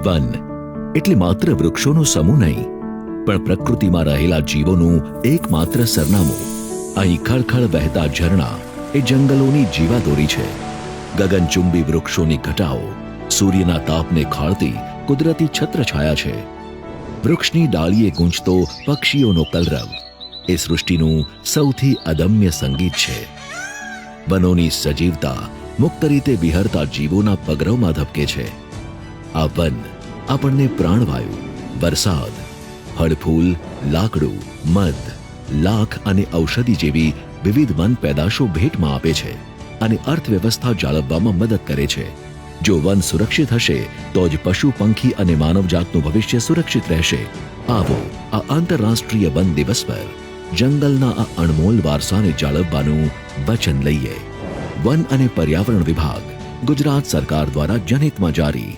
One એટલે માત્ર વૃક્ષોનો સમૂહ નહીં, પણ પ્રકૃતિમાં રહેલા જીવોનું એકમાત્ર સરનામું. અહીં ખળખળ વહેતા ઝરણા એ જંગલોની જીવાદોરી છે. ગગનચુંબી વૃક્ષોની ઘટાઓ સૂર્યના તાપને ખાળતી કુદરતી છત્રછાયા છે. વૃક્ષની ડાળીએ ગૂંજતો પક્ષીઓનો કલરવ એ સૃષ્ટિનું સૌથી અદમ્ય સંગીત છે. વનોની સજીવતા મુક્ત રીતે વિહરતા જીવોના પગરવમાં ધબકે છે. આ વન આપણને પ્રાણવાયુ, વરસાદ, ફળફૂલ, લાકડું, મધ, લાખ અને ઔષધિ જેવી વિવિધ વન પેદાશો ભેટમાં આપે છે અને અર્થવ્યવસ્થા જાળવવામાં મદદ કરે છે. જો વન સુરક્ષિત હશે તો જ પશુ, પંખી અને માનવજાતનું ભવિષ્ય સુરક્ષિત રહેશે. આવો આ આંતરરાષ્ટ્રીય વન દિવસ પર જંગલના આ અણમોલ વારસાને જાળવવાનું વચન લઈએ. વન અને પર્યાવરણ વિભાગ, ગુજરાત સરકાર દ્વારા જનહિતમાં જારી.